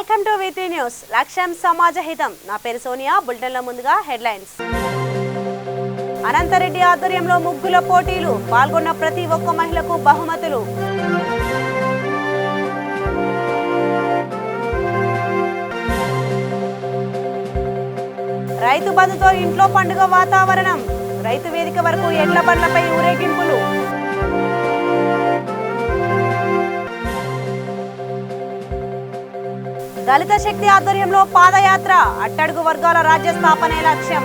Welcome to వీటీ news. లక్ష్యం సమాజ హితం. నా పేరు సోనియా. బులెటిన్ల ముందుగా హెడ్లైన్స్. అనంతరెడ్డి ఆధ్వర్యంలో ముగ్గుల పోటీలు. పాల్గొన్న ప్రతి ఒక్క మహిళకు బహుమతులు. రైతు బంధుతో ఇంట్లో పండుగ వాతావరణం. రైతు వేదిక వరకు ఎడ్ల బండ్లపై ఊరేగింపులు. దళిత శక్తి ఆధ్వర్యంలో పాదయాత్ర. అట్టడుగు వర్గాల రాజ్య స్థాపనే లక్ష్యం.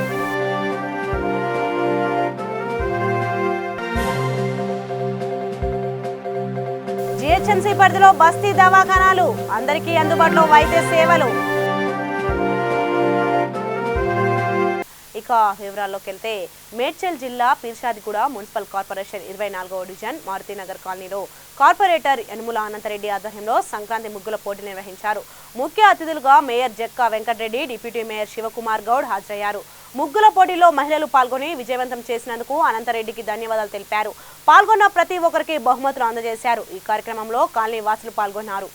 జిహెచ్ఎంసీ పరిధిలో బస్తీ దవాఖానాలు. అందరికీ అందుబాటులో వైద్య సేవలు. ఇక వివరాల్లోకి వెళ్తే మేడ్చల్ జిల్లా పీర్షాదిగూడ మున్సిపల్ కార్పొరేషన్ 24వ డివిజన్ మారుతినగర్ కాలనీలో కార్పొరేటర్ యనుమల అనంతరెడ్డి ఆధ్వర్యంలో సంక్రాంతి ముగ్గుల పోటీ నిర్వహించారు. ముఖ్య అతిథులుగా mayor Jakka Venkata Reddy, deputy mayor Shivakumar Goud హాజరయ్యారు. ముగ్గుల పోటీలో మహిళలు పాల్గొని విజయవంతం చేసినందుకు అనంతరెడ్డికి ధన్యవాదాలు తెలిపారు. పాల్గొన్న ప్రతి ఒక్కరికి బహుమతులు అందజేశారు. ఈ కార్యక్రమంలో కాలనీ వాసులు పాల్గొన్నారు.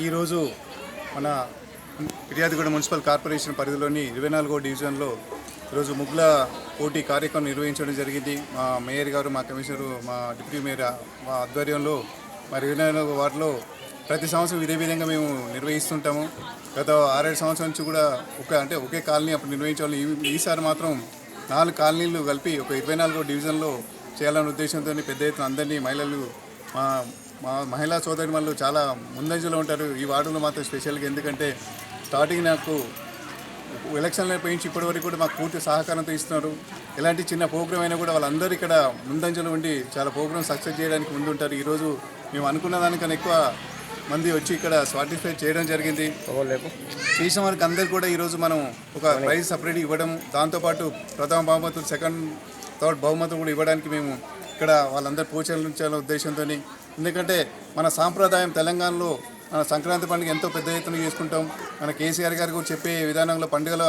ఈరోజు మన ఫిర్యాదుగూడ మున్సిపల్ కార్పొరేషన్ పరిధిలోని 24వ డివిజన్లో ఈరోజు ముగ్గుల పోటీ కార్యక్రమం నిర్వహించడం జరిగింది. మా మేయర్ గారు, మా కమిషనరు, మా డిప్యూటీ మేయర్ మా ఆధ్వర్యంలో మరి 24వ వార్డులో ప్రతి సంవత్సరం ఇదే విధంగా మేము నిర్వహిస్తుంటాము. గత 6-7 సంవత్సరాల నుంచి కూడా ఒకే కాలనీ అప్పుడు నిర్వహించాలి. ఈసారి మాత్రం 4 కాలనీలు కలిపి ఒక 24వ డివిజన్లో చేయాలనే ఉద్దేశంతో పెద్ద ఎత్తున అందరినీ మహిళలు మా మహిళా సోదరిమణులు చాలా ముందంజలో ఉంటారు ఈ వార్డులో మాత్రం స్పెషల్గా. ఎందుకంటే స్టార్టింగ్ నాకు ఎలక్షన్లో పోయించి ఇప్పటివరకు కూడా మాకు పూర్తి సహకారంతో ఇస్తున్నారు. ఎలాంటి చిన్న ప్రోగ్రామ్ అయినా కూడా వాళ్ళందరూ ఇక్కడ ముందంజలో ఉండి చాలా ప్రోగ్రామ్ సక్సెస్ చేయడానికి ముందుంటారు. ఈరోజు మేము అనుకున్న దానికన్నా ఎక్కువ మంది వచ్చి ఇక్కడ సాటిస్ఫై చేయడం జరిగింది. చేసిన వారికి అందరికీ కూడా ఈరోజు మనం ఒక ప్రైజ్ సపరేట్ ఇవ్వడం, దాంతోపాటు ప్రథమ బహుమతులు, సెకండ్, థర్డ్ బహుమతులు కూడా ఇవ్వడానికి మేము ఇక్కడ వాళ్ళందరూ ప్రోత్సహించాలనే ఉద్దేశంతో. ఎందుకంటే మన సాంప్రదాయం తెలంగాణలో మన సంక్రాంతి పండుగ ఎంతో పెద్ద ఎత్తున చేసుకుంటాం. మన కేసీఆర్ గారు కూడా చెప్పే విధానంలో పండుగల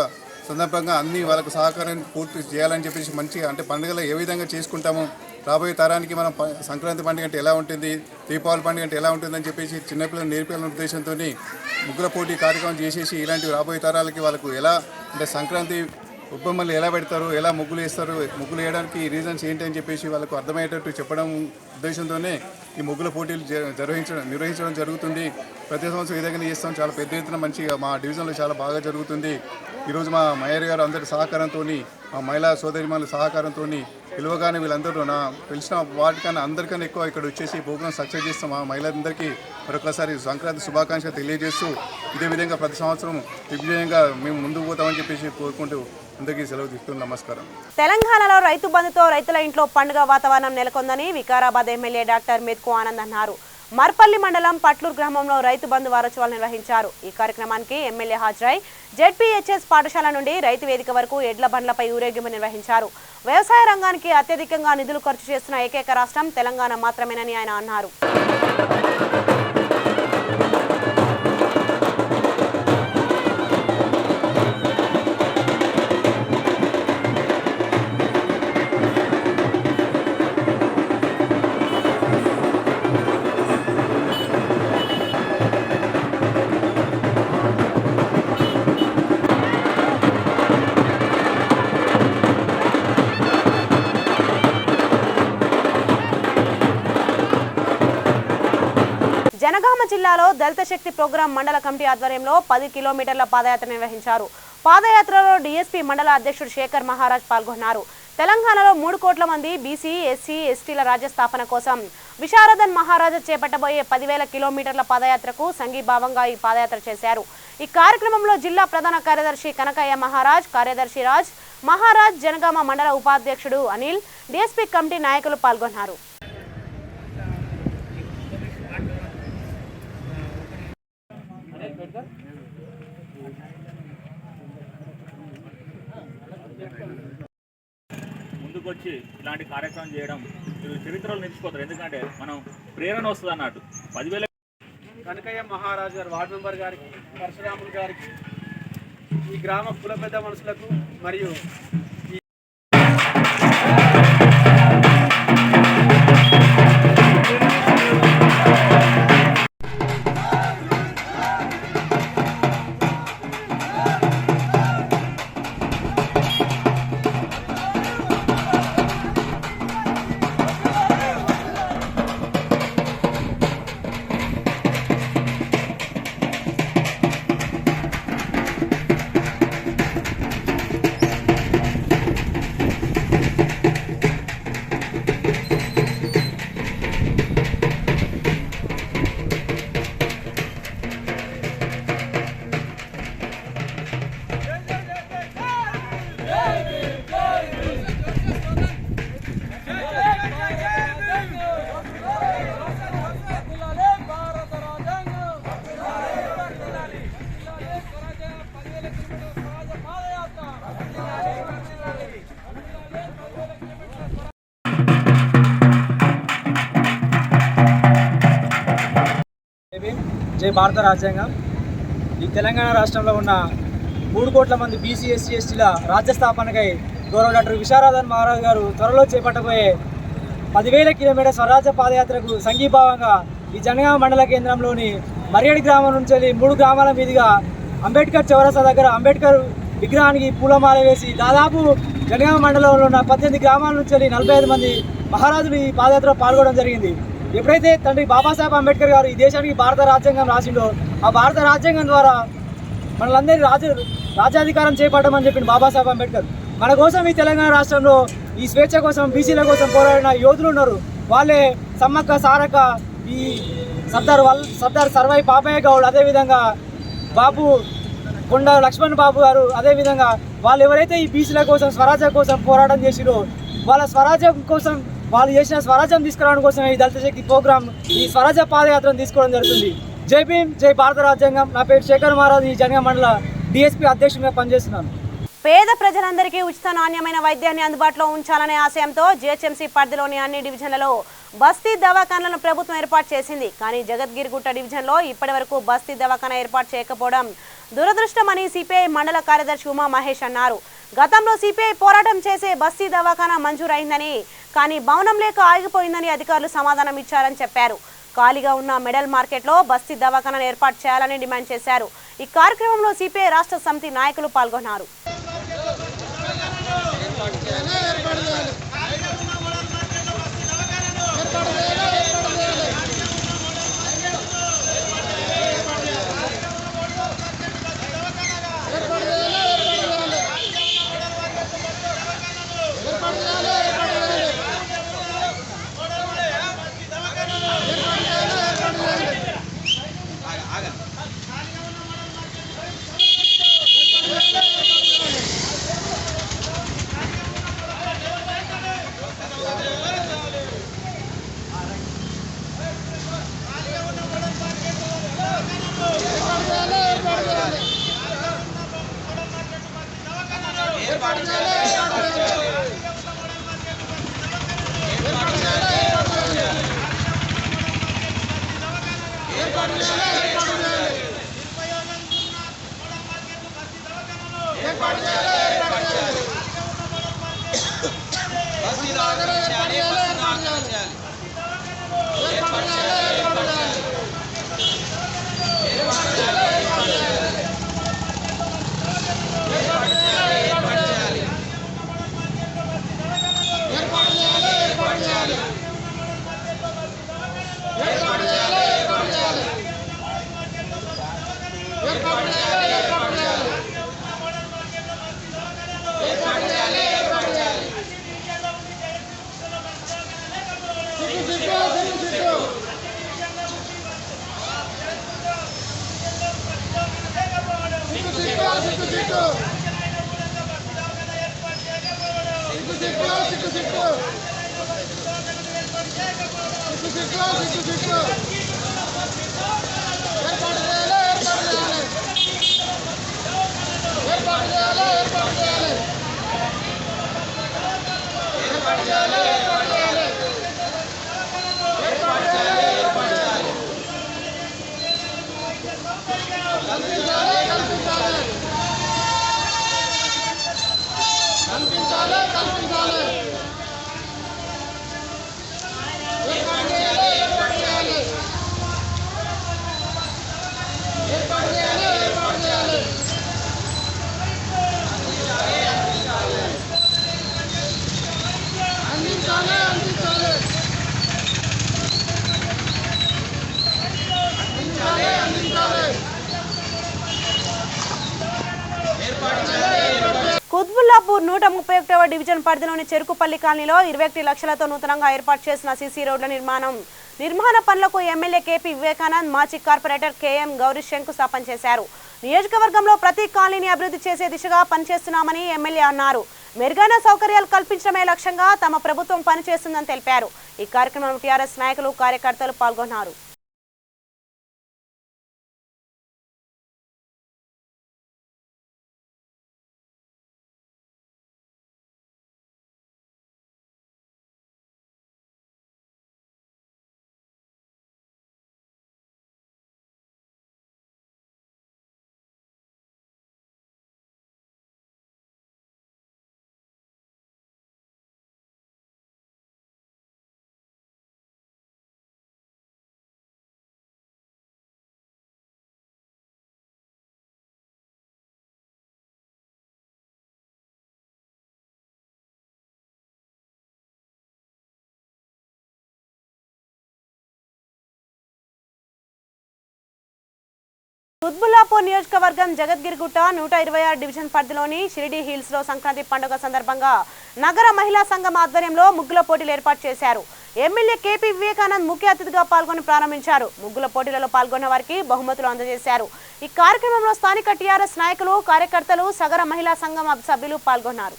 సందర్భంగా అన్ని వాళ్ళకు సహకారం పూర్తి చేయాలని చెప్పేసి మంచిగా పండుగలు ఏ విధంగా చేసుకుంటామో రాబోయే తరానికి మనం సంక్రాంతి పండుగ అంటే ఎలా ఉంటుంది, దీపావళి పండుగ అంటే ఎలా ఉంటుందని చెప్పేసి చిన్నపిల్లలు నేర్పాలనే ఉద్దేశంతో ముగ్గుల పోటీ కార్యక్రమం చేసేసి ఇలాంటి రాబోయే తరాలకి వాళ్ళకు ఎలా సంక్రాంతి ఉబ్బమ్మలు ఎలా పెడతారు, ఎలా ముగ్గులు వేస్తారు, ముగ్గులు వేయడానికి రీజన్స్ ఏంటి అని చెప్పేసి వాళ్ళకు అర్థమయ్యేటట్టు చెప్పడం ఉద్దేశంతోనే ఈ ముగ్గుల పోటీలు నిర్వహించడం జరుగుతుంది. ప్రతి సంవత్సరం విధంగా చేస్తాం. చాలా పెద్ద ఎత్తున మంచిగా మా డివిజన్లో చాలా బాగా జరుగుతుంది. ఈరోజు మా మేయర్ గారు అందరి సహకారంతో, మా మహిళా సోదరిమణుల సహకారంతో పిలువగానే వీళ్ళందరూ పిలిచిన వాటికన్నా అందరికన్నా ఎక్కువ ఇక్కడ వచ్చేసి ప్రోగ్రామ్ సక్సెస్ చేస్తాం. మా మహిళలందరికీ మరొకసారి సంక్రాంతి శుభాకాంక్షలు తెలియజేస్తూ ఇదే విధంగా ప్రతి సంవత్సరం దిగ్విజయంగా మేము ముందుకు పోతామని చెప్పేసి కోరుకుంటూ అందరికీ సెలవు తీసుకుని నమస్కారం. తెలంగాణలో రైతు బంధుతో రైతుల ఇంట్లో పండుగ వాతావరణం నెలకొందని వికారాబాద్ ఎమ్మెల్యే డాక్టర్ మెతుకు ఆనంద్ అన్నారు. మర్పల్లి మండలం పట్లూరు గ్రామంలో రైతు బంధు వారోత్సవాలు నిర్వహించారు. ఈ కార్యక్రమానికి ఎమ్మెల్యే హాజరై జెడ్పీహెచ్ఎస్ పాఠశాల నుండి రైతు వేదిక వరకు ఎడ్ల బండ్లపై ఊరేగింపు నిర్వహించారు. వ్యవసాయ రంగానికి అత్యధికంగా నిధులు ఖర్చు చేస్తున్న ఏకైక రాష్ట్రం తెలంగాణ మాత్రమేనని ఆయన అన్నారు. జనగామ జిల్లాలో దళిత శక్తి ప్రోగ్రాం మండల కమిటీ ఆధ్వర్యంలో 10 కిలోమీటర్ల పాదయాత్ర నిర్వహించారు. పాదయాత్రలో డీఎస్పీ మండల అధ్యక్షుడు శేఖర్ మహారాజ్ పాల్గొన్నారు. తెలంగాణలో 3 కోట్ల మంది బీసీ, ఎస్సీ, ఎస్టీల రాజ్య స్థాపన కోసం విశారదన్ మహారాజా చేపట్టబోయే 10,000 కిలోమీటర్ల పాదయాత్రకు సంఘీభావంగా ఈ పాదయాత్ర చేశారు. ఈ కార్యక్రమంలో జిల్లా ప్రధాన కార్యదర్శి కనకయ్య మహారాజ్, కార్యదర్శి రాజ్ మహారాజ్, జనగామ మండల ఉపాధ్యక్షుడు అనిల్, డిఎస్పీ కమిటీ నాయకులు పాల్గొన్నారు. ముందుకొచ్చి ఇలాంటి కార్యక్రమం చేయడం చరిత్రలో నిలిచిపోతారు. ఎందుకంటే మనం ప్రేరణ వస్తుంది అన్నట్టు. 10,000 కనకయ్య మహారాజు గారు, వార్డు మెంబర్ గారికి, పరశురాములు గారికి, ఈ గ్రామ కుల పెద్ద మనుషులకు మరియు జై భారత రాజ్యాంగం. ఈ తెలంగాణ రాష్ట్రంలో ఉన్న 3 కోట్ల మంది బీసీ ఎస్సీ ఎస్టీల రాజ్య స్థాపనకై గౌరవ డాక్టర్ విశారదన్ మహారాజ్ గారు త్వరలో చేపట్టబోయే 10,000 కిలోమీటర్ స్వరాజ్య పాదయాత్రకు సంఘీభావంగా ఈ జనగామ మండల కేంద్రంలోని మరియడి గ్రామం నుంచి వెళ్ళి 3 గ్రామాల మీదుగా అంబేద్కర్ చౌరస్తా దగ్గర అంబేద్కర్ విగ్రహానికి పూలమాల వేసి దాదాపు జనగామ మండలంలో ఉన్న 18 గ్రామాల నుంచి వెళ్ళి 45 మంది మహారాజులు ఈ పాదయాత్రలో పాల్గొనడం జరిగింది. ఎప్పుడైతే తండ్రి బాబాసాహెబ్ అంబేద్కర్ గారు ఈ దేశానికి భారత రాజ్యాంగం రాసిండో ఆ భారత రాజ్యాంగం ద్వారా మనలందరినీ రాజ్యాధికారం చేపట్టమని చెప్పింది బాబాసాహెబ్ అంబేద్కర్. మన కోసం ఈ తెలంగాణ రాష్ట్రంలో ఈ స్వేచ్ఛ కోసం బీసీల కోసం పోరాడిన యోధులు ఉన్నారు. వాళ్ళే సమ్మక్క సారక్క, ఈ సర్దార్ సర్వాయి పాపయ్య గౌడ్, అదేవిధంగా బాబు కొండ లక్ష్మణ్ బాబు గారు, అదేవిధంగా వాళ్ళు ఎవరైతే ఈ బీసీల కోసం స్వరాజ్యం కోసం పోరాటం చేసిరో వాళ్ళ స్వరాజ్యం కోసం వాళ్ళు చేసిన స్వరాజ్యం తీసుకురావడం కోసం ఈ దళిత శక్తి ప్రోగ్రాం ఈ స్వరాజ్య పాదయాత్రను తీసుకోవడం జరుగుతుంది. జై భీమ్, జై భారత రాజ్యాంగం. నా పేరు శేఖర్ మహారాజ్, ఈ జనగామ మండల డిఎస్పీ అధ్యక్షుడిగా పనిచేస్తున్నాను. పేద ప్రజలందరికీ ఉచిత నాణ్యమైన వైద్యాన్ని అందుబాటులో ఉంచాలనే ఆశయంతో జిహెచ్ఎంసీ పరిధిలోని అన్ని డివిజన్లలో బస్తీ దవాఖానాలను ప్రభుత్వం ఏర్పాటు చేసింది. కానీ జగద్గిరిగుట్ట డివిజన్లో ఇప్పటి వరకు బస్తీ దవాఖానా ఏర్పాటు చేయకపోవడం దురదృష్టమని సిపిఐ మండల కార్యదర్శి ఉమా మహేష్ అన్నారు. గతంలో సిపిఐ పోరాటం చేసే బస్తీ దవాఖానా మంజూరైందని, కానీ భవనం లేక ఆగిపోయిందని అధికారులు సమాధానం ఇచ్చారని చెప్పారు. ఖాళీగా ఉన్న మెడల్ మార్కెట్లో బస్తీ దవాఖానాను ఏర్పాటు చేయాలని డిమాండ్ చేశారు. ఈ కార్యక్రమంలో సిపిఐ రాష్ట్ర సమితి నాయకులు పాల్గొన్నారు. కుత్బుల్లాపూర్ 131వ డివిజన్ పరిధిలోని చెరుకుపల్లి కాలనీలో 21 లక్షలతో నూతనంగా ఏర్పాటు చేసిన సీసీ రోడ్ల నిర్మాణ పనులకు ఎమ్మెల్యే కేపీ వివేకానంద్, మాజీ కార్పొరేటర్ కేఎం గౌరీ శంకుస్థాపన చేశారు. నియోజకవర్గంలో ప్రతి కాలనీని అభివృద్ధి చేసే దిశగా పనిచేస్తున్నామని ఎమ్మెల్యే అన్నారు. మెరుగైన సౌకర్యాలు కల్పించడమే లక్ష్యంగా తమ ప్రభుత్వం పనిచేస్తుందని తెలిపారు. ఈ కార్యక్రమంలో టీఆర్ఎస్ నాయకులు, కార్యకర్తలు పాల్గొన్నారు. కుత్బుల్లాపూర్ నియోజకవర్గం జగద్గిరిగుట్ట 126 డివిజన్ పరిధిలోని షిరిడి హిల్స్ లో సంక్రాంతి పండుగ సందర్భంగా నగర మహిళా సంఘం ఆధ్వర్యంలో ముగ్గుల పోటీలు ఏర్పాటు చేశారు. ఎమ్మెల్యే కేపీ వివేకానంద్ ముఖ్య అతిథిగా పాల్గొని ప్రారంభించారు. ముగ్గుల పోటీలలో పాల్గొన్న వారికి బహుమతులు అందజేశారు. ఈ కార్యక్రమంలో స్థానిక టీఆర్ఎస్ నాయకులు, కార్యకర్తలు, నగర మహిళా సంఘం సభ్యులు పాల్గొన్నారు.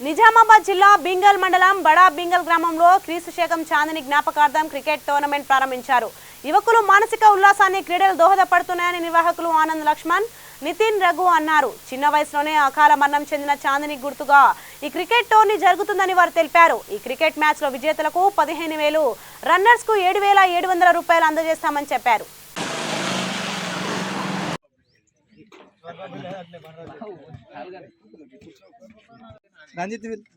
నిజామాబాద్ జిల్లా బింగల్ మండలం బడా బింగల్ గ్రామంలో క్రీస్తుశకం చాందిని జ్ఞాపకార్థం క్రికెట్ టోర్నమెంట్ ప్రారంభించారు. యువకులు మానసిక ఉల్లాసాన్ని క్రీడలు దోహదపడుతున్నాయని నిర్వాహకులు ఆనంద్ లక్ష్మణ్, నితిన్ రఘు అన్నారు. చిన్న వయసులోనే అకాల మరణం చెందిన చాందిని గుర్తుగా ఈ క్రికెట్ టోర్నీ జరుగుతుందని వారు తెలిపారు. ఈ క్రికెట్ మ్యాచ్ లో విజేతలకు 15,000, రన్నర్స్ కు 7,700 రూపాయలు అందజేస్తామని చెప్పారు. రంజిత్ మీద పెట్టి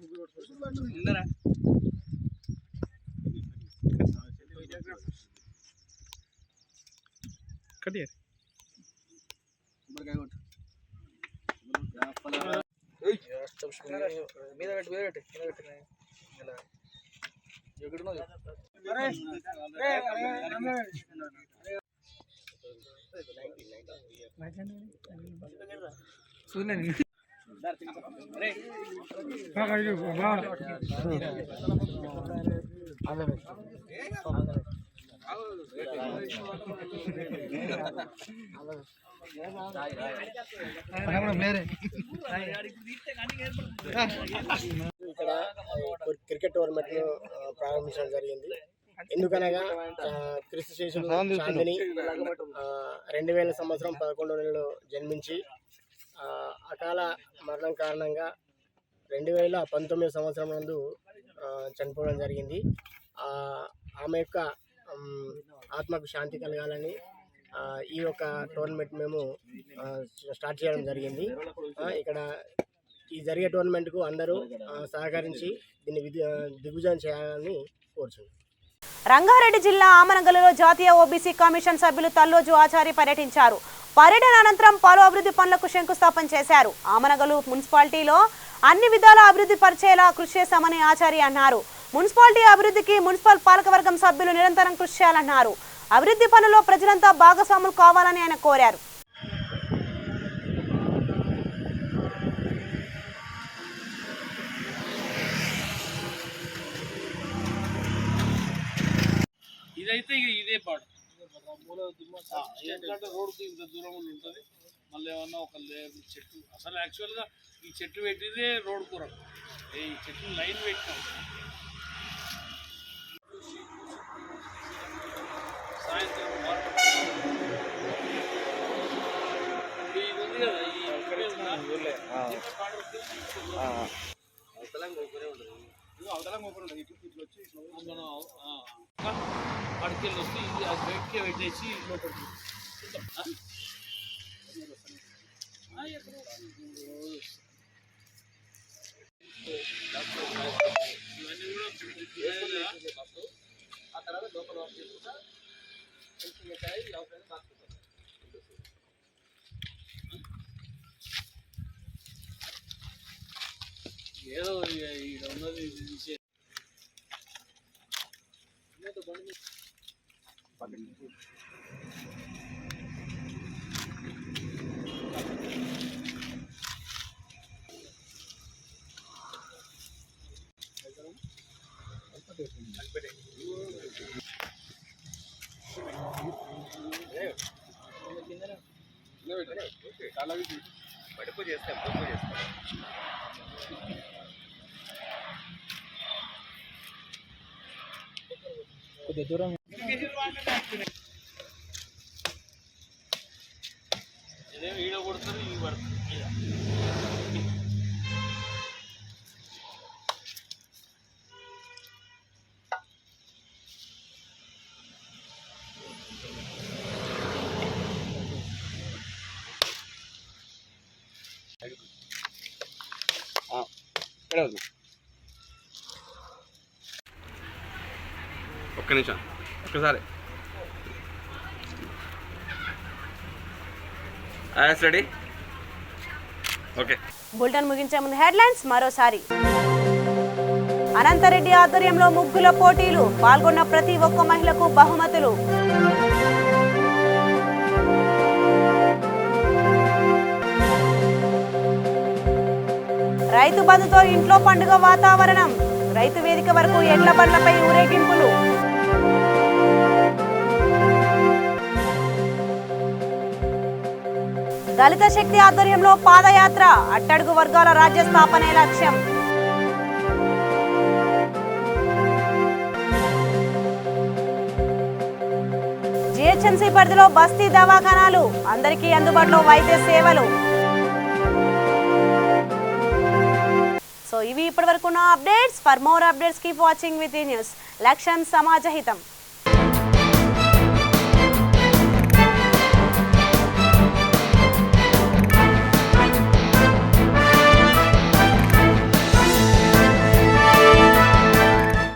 ఇక్కడ క్రికెట్ టోర్నమెంట్ ప్రారంభించడం జరిగింది. ఎందుకనగా క్రీస్తు శేషుడు చాందిని 2000 సంవత్సరం 11వ నెలలో జన్మించి అకాల మరణం కారణంగా 2019 సంవత్సరం నందు చనిపోవడం జరిగింది. ఆమె యొక్క ఆత్మకు శాంతి కలగాలని ఈ యొక్క టోర్నమెంట్ మేము స్టార్ట్ చేయడం జరిగింది. ఇక్కడ ఈ జరిగే టోర్నమెంట్కు అందరూ సహకరించి దీన్ని దిగ్విజయం చేయాలని కోరుచున్నాం. రంగారెడ్డి జిల్లా ఆమనగల్లో జాతీయ ఓబీసీ కమిషన్ సభ్యులు తల్లోజు ఆచారి పర్యటించారు. పర్యటన అనంతరం పలు అభివృద్ధి పనులకు శంకుస్థాపన చేశారు. ఆమనగలు మున్సిపాలిటీలో అన్ని విధాల అభివృద్ధి పరిచేలా కృషి చేశామని ఆచారి అన్నారు. మున్సిపాలిటీ అభివృద్ధికి మున్సిపల్ పాలకవర్గం సభ్యులు నిరంతరం కృషి చేయాలన్నారు. అభివృద్ధి పనుల్లో ప్రజలంతా భాగస్వాములు కావాలని ఆయన కోరారు. ఇదైతే ఇదే పాట ఎందుకంటే రోడ్డుకి ఇంత దూరం ఉంటుంది. మళ్ళీ ఏమన్నా ఒక చెట్టు అసలు యాక్చువల్గా ఈ చెట్లు పెట్టిదే రోడ్ కూర, ఈ చెట్లు లైన్ పెట్టినాం. సాయంత్రం ఇది ఉంది కదా, మనం అడికెళ్ళి వస్తే ఇది అది బయటకే పెట్టేసి లోపలికి ఇవన్నీ కూడా ఏదో ఇక్కడ ఉన్నది పడుపు చేస్తాం కొద్ది దూరం ఇదేమి ఈడ కొడుతుంది ఇవి పడుతుంది. ఒక్క నిమిషం ఒక్కసారి రెడీ ఓకే. బులెటిన్ ముగించే ముందు హెడ్లైన్స్ మరోసారి. అనంతరెడ్డి ఆధ్వర్యంలో ముగ్గుల పోటీలు, పాల్గొన్న ప్రతి ఒక్క మహిళకు బహుమతులు. రైతు బంధుతో ఇంట్లో పండుగ వాతావరణం, రైతు వేదిక వరకు ఎడ్ల బండ్లపై ఊరేగింపులు. దళిత శక్తి ఆధ్వర్యంలో పాదయాత్ర, అట్టడుగు వర్గాల రాజ్య స్థాపనే లక్ష్యం. జిహెచ్ఎంసీ పరిధిలో బస్తీ దవాఖానాలు, అందరికీ అందుబాటులో వైద్య సేవలు. సో ఇవి ఇప్పటివరకు ఉన్న updates. For more updates keep watching with news. లక్ష్యం సమాజహితం.